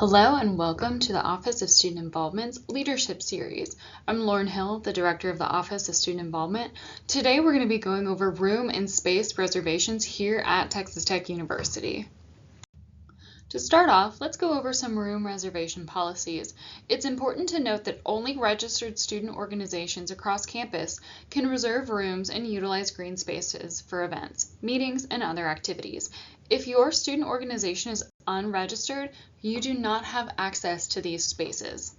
Hello and welcome to the Office of Student Involvement's Leadership Series. I'm Lauren Hill, the Director of the Office of Student Involvement. Today we're going to be going over room and space reservations here at Texas Tech University. To start off, let's go over some room reservation policies. It's important to note that only registered student organizations across campus can reserve rooms and utilize green spaces for events, meetings, and other activities. If your student organization is unregistered, you do not have access to these spaces.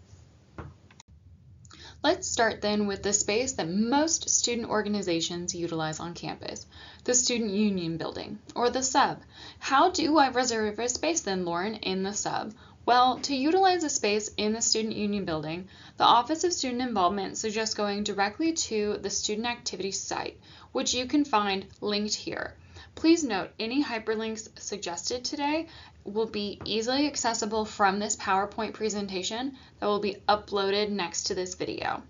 Let's start then with the space that most student organizations utilize on campus, the Student Union Building, or the sub. How do I reserve a space then, Lauren, in the sub? Well, to utilize a space in the Student Union Building, the Office of Student Involvement suggests going directly to the Student Activities site, which you can find linked here. Please note, any hyperlinks suggested today will be easily accessible from this PowerPoint presentation that will be uploaded next to this video.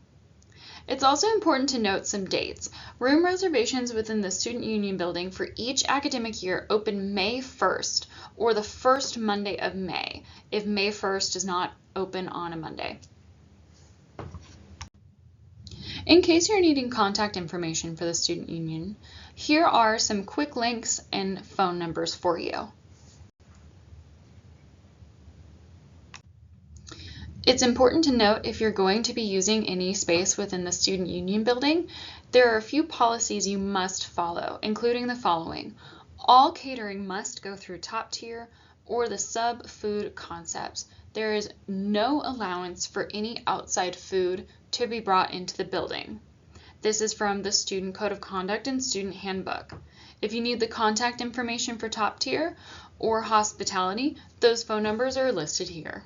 It's also important to note some dates. Room reservations within the Student Union Building for each academic year open May 1st or the first Monday of May, if May 1st does not open on a Monday. In case you're needing contact information for the Student Union, here are some quick links and phone numbers for you. It's important to note if you're going to be using any space within the Student Union Building, there are a few policies you must follow, including the following. All catering must go through Top Tier or the sub-food concepts. There is no allowance for any outside food to be brought into the building. This is from the Student Code of Conduct and Student Handbook. If you need the contact information for Top Tier or hospitality, those phone numbers are listed here.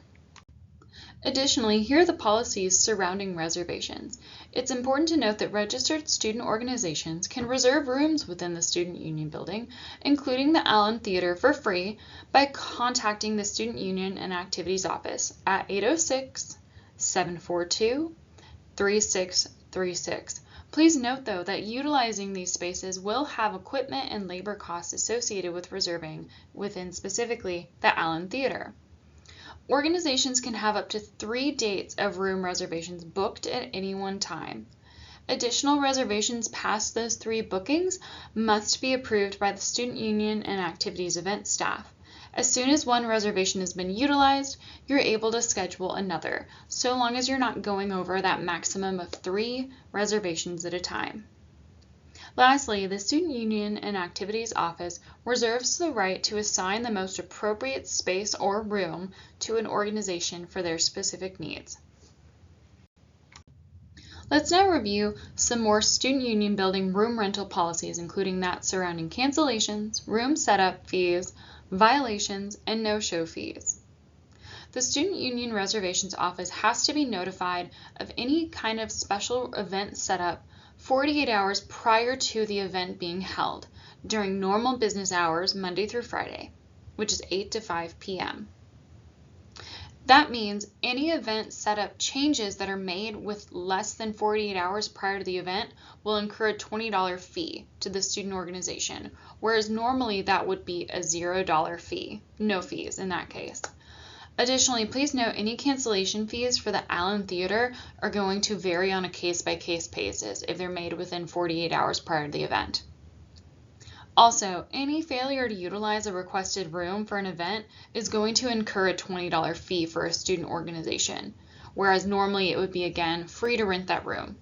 Additionally, here are the policies surrounding reservations. It's important to note that registered student organizations can reserve rooms within the Student Union Building, including the Allen Theater, for free by contacting the Student Union and Activities Office at 806-742-3636. Please note, though, that utilizing these spaces will have equipment and labor costs associated with reserving within specifically the Allen Theater. Organizations can have up to 3 dates of room reservations booked at any one time. Additional reservations past those 3 bookings must be approved by the Student Union and Activities event staff. As soon as one reservation has been utilized, you're able to schedule another, so long as you're not going over that maximum of 3 reservations at a time. Lastly, the Student Union and Activities Office reserves the right to assign the most appropriate space or room to an organization for their specific needs. Let's now review some more Student Union Building room rental policies, including that surrounding cancellations, room setup fees, violations, and no-show fees. The Student Union Reservations Office has to be notified of any kind of special event setup 48 hours prior to the event being held during normal business hours Monday through Friday, which is 8 to 5 p.m. That means any event setup changes that are made with less than 48 hours prior to the event will incur a $20 fee to the student organization, whereas normally that would be a $0 fee, no fees in that case. Additionally, please note any cancellation fees for the Allen Theater are going to vary on a case-by-case basis if they're made within 48 hours prior to the event. Also, any failure to utilize a requested room for an event is going to incur a $20 fee for a student organization, whereas normally it would be, again, free to rent that room.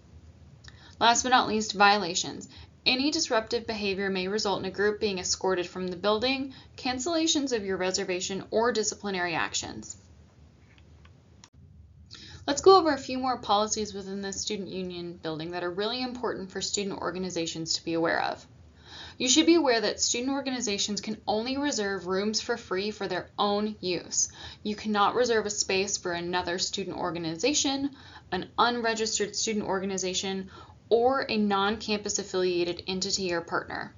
Last but not least, violations. Any disruptive behavior may result in a group being escorted from the building, cancellations of your reservation, or disciplinary actions. Let's go over a few more policies within the Student Union Building that are really important for student organizations to be aware of. You should be aware that student organizations can only reserve rooms for free for their own use. You cannot reserve a space for another student organization, an unregistered student organization, or a non-campus affiliated entity or partner.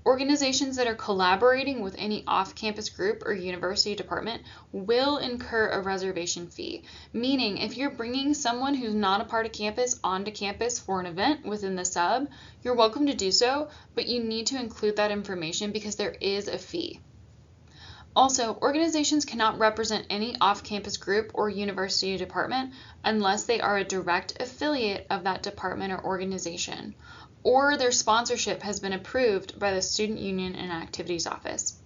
Organizations that are collaborating with any off-campus group or university department will incur a reservation fee, meaning if you're bringing someone who's not a part of campus onto campus for an event within the sub, you're welcome to do so, but you need to include that information because there is a fee. Also, organizations cannot represent any off-campus group or university department unless they are a direct affiliate of that department or organization, or their sponsorship has been approved by the Student Union and Activities Office.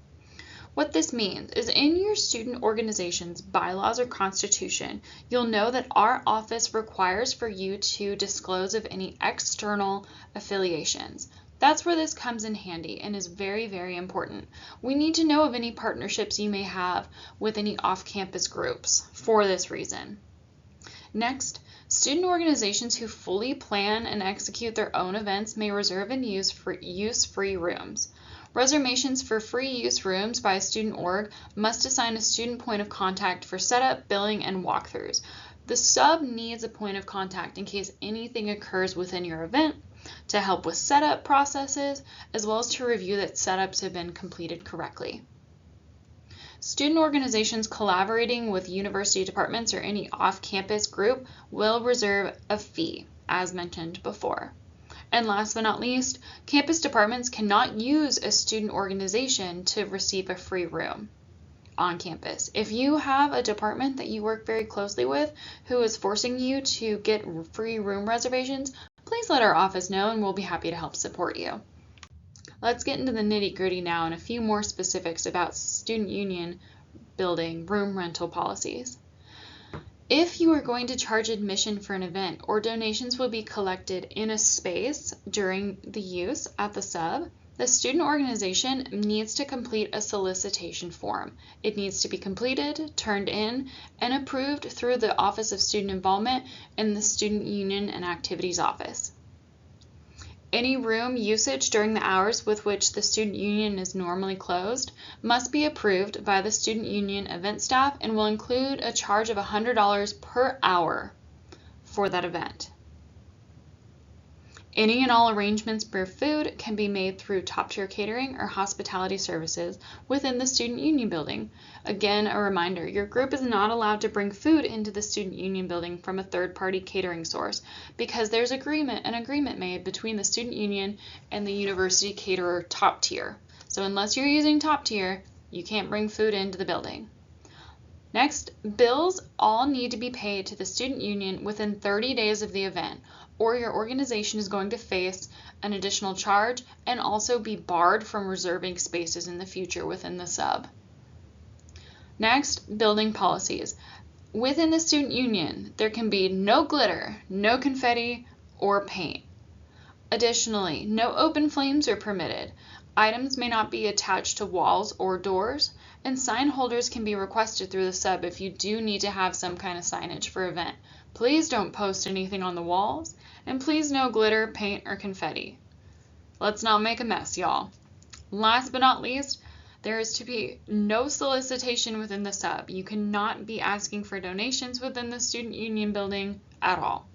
What this means is in your student organization's bylaws or constitution, you'll know that our office requires for you to disclose of any external affiliations. That's where this comes in handy and is very, very important. We need to know of any partnerships you may have with any off-campus groups for this reason. Next, student organizations who fully plan and execute their own events may reserve and use free rooms. Reservations for free use rooms by a student org must assign a student point of contact for setup, billing, and walkthroughs. The sub needs a point of contact in case anything occurs within your event, to help with setup processes, as well as to review that setups have been completed correctly. Student organizations collaborating with university departments or any off-campus group will reserve a fee, as mentioned before. And last but not least, campus departments cannot use a student organization to receive a free room on campus. If you have a department that you work very closely with who is forcing you to get free room reservations, please let our office know and we'll be happy to help support you. Let's get into the nitty-gritty now and a few more specifics about student union building room rental policies. If you are going to charge admission for an event or donations will be collected in a space during the use at the sub, the student organization needs to complete a solicitation form. It needs to be completed, turned in, and approved through the Office of Student Involvement in the Student Union and Activities Office. Any room usage during the hours with which the student union is normally closed must be approved by the student union event staff and will include a charge of $100 per hour for that event. Any and all arrangements for food can be made through top-tier catering or hospitality services within the student union building. Again, a reminder, your group is not allowed to bring food into the student union building from a third-party catering source because there's an agreement made between the student union and the university caterer top tier. So unless you're using top tier, you can't bring food into the building. Next, bills all need to be paid to the student union within 30 days of the event, or your organization is going to face an additional charge and also be barred from reserving spaces in the future within the sub. Next, building policies. Within the student union, there can be no glitter, no confetti, or paint. Additionally, no open flames are permitted. Items may not be attached to walls or doors, and sign holders can be requested through the sub if you do need to have some kind of signage for event. Please don't post anything on the walls, and please no glitter, paint, or confetti. Let's not make a mess, y'all. Last but not least, there is to be no solicitation within the sub. You cannot be asking for donations within the student union building at all.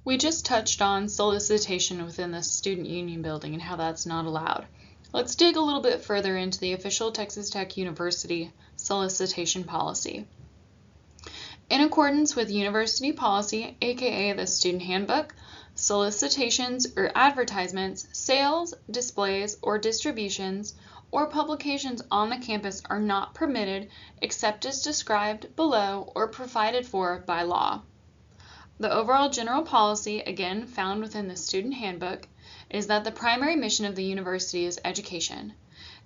We just touched on solicitation within the student union building and how that's not allowed. Let's dig a little bit further into the official Texas Tech University solicitation policy. In accordance with university policy, aka the student handbook, solicitations or advertisements, sales, displays, or distributions, or publications on the campus are not permitted except as described below or provided for by law. The overall general policy, again found within the student handbook, is that the primary mission of the university is education.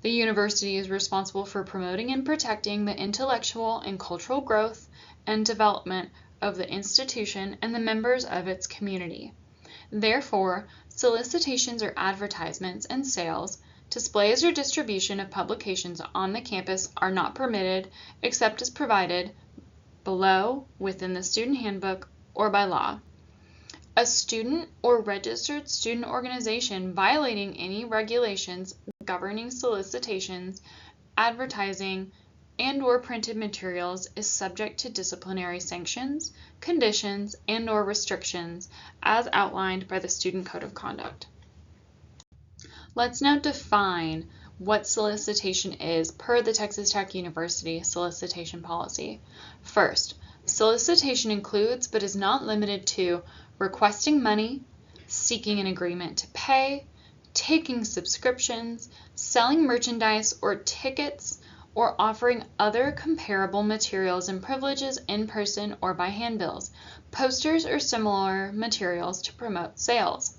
The university is responsible for promoting and protecting the intellectual and cultural growth and development of the institution and the members of its community. Therefore, solicitations or advertisements and sales, displays or distribution of publications on the campus are not permitted except as provided below within the student handbook or by law. A student or registered student organization violating any regulations governing solicitations, advertising, and/or printed materials is subject to disciplinary sanctions, conditions, and/or restrictions as outlined by the Student Code of Conduct. Let's now define what solicitation is per the Texas Tech University solicitation policy. First, solicitation includes but is not limited to requesting money, seeking an agreement to pay, taking subscriptions, selling merchandise or tickets, or offering other comparable materials and privileges in person or by handbills, posters or similar materials to promote sales.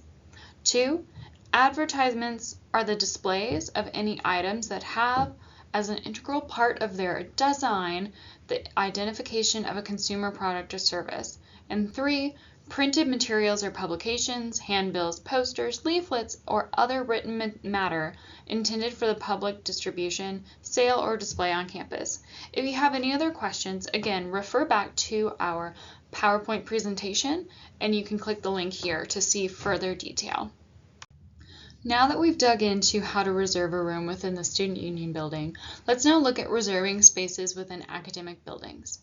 2. Advertisements are the displays of any items that have as an integral part of their design the identification of a consumer product or service. And 3. Printed materials or publications, handbills, posters, leaflets, or other written matter intended for the public distribution, sale, or display on campus. If you have any other questions, again, refer back to our PowerPoint presentation, and you can click the link here to see further detail. Now that we've dug into how to reserve a room within the Student Union building, let's now look at reserving spaces within academic buildings.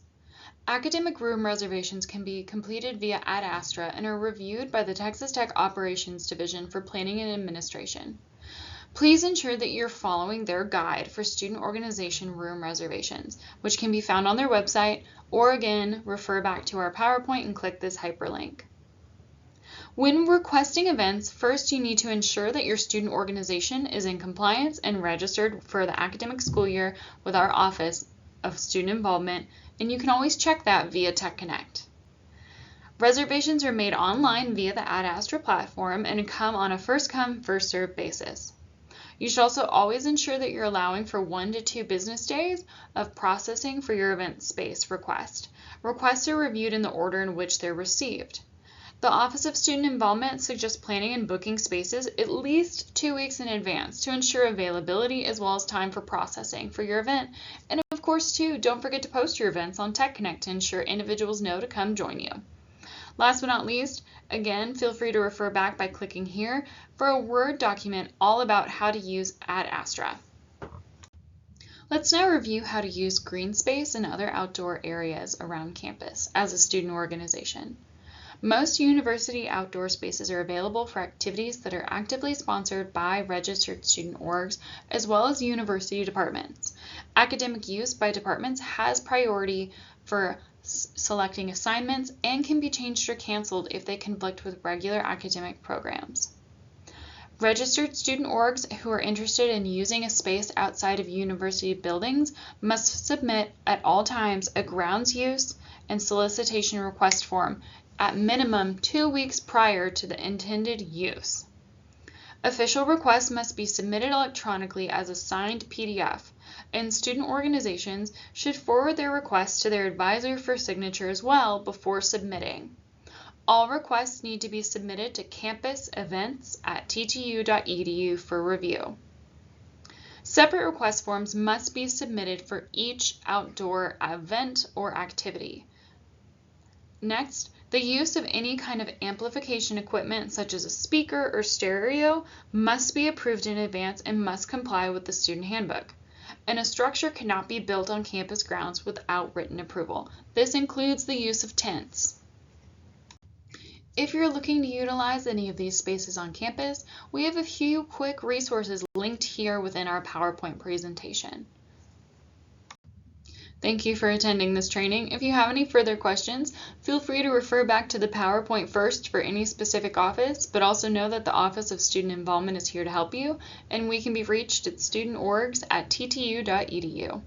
Academic room reservations can be completed via Ad Astra and are reviewed by the Texas Tech Operations Division for Planning and Administration. Please ensure that you're following their guide for student organization room reservations, which can be found on their website, or again, refer back to our PowerPoint and click this hyperlink. When requesting events, first you need to ensure that your student organization is in compliance and registered for the academic school year with our Office of Student Involvement, and you can always check that via Tech Connect. Reservations are made online via the Ad Astra platform and come on a first-come, first-served basis. You should also always ensure that you're allowing for 1 to 2 business days of processing for your event space request. Requests are reviewed in the order in which they're received. The Office of Student Involvement suggests planning and booking spaces at least 2 weeks in advance to ensure availability as well as time for processing for your event. And of course, too, don't forget to post your events on Tech Connect to ensure individuals know to come join you. Last but not least, again, feel free to refer back by clicking here for a Word document all about how to use Ad Astra. Let's now review how to use green space and other outdoor areas around campus as a student organization. Most university outdoor spaces are available for activities that are actively sponsored by registered student orgs as well as university departments. Academic use by departments has priority for selecting assignments and can be changed or canceled if they conflict with regular academic programs. Registered student orgs who are interested in using a space outside of university buildings must submit at all times a grounds use and solicitation request form at minimum 2 weeks prior to the intended use. Official requests must be submitted electronically as a signed PDF, and student organizations should forward their requests to their advisor for signature as well before submitting. All requests need to be submitted to campusevents@ttu.edu for review. Separate request forms must be submitted for each outdoor event or activity. Next, the use of any kind of amplification equipment such as a speaker or stereo must be approved in advance and must comply with the student handbook. And a structure cannot be built on campus grounds without written approval. This includes the use of tents. If you're looking to utilize any of these spaces on campus, we have a few quick resources linked here within our PowerPoint presentation. Thank you for attending this training. If you have any further questions, feel free to refer back to the PowerPoint first for any specific office, but also know that the Office of Student Involvement is here to help you, and we can be reached at studentorgs@ttu.edu.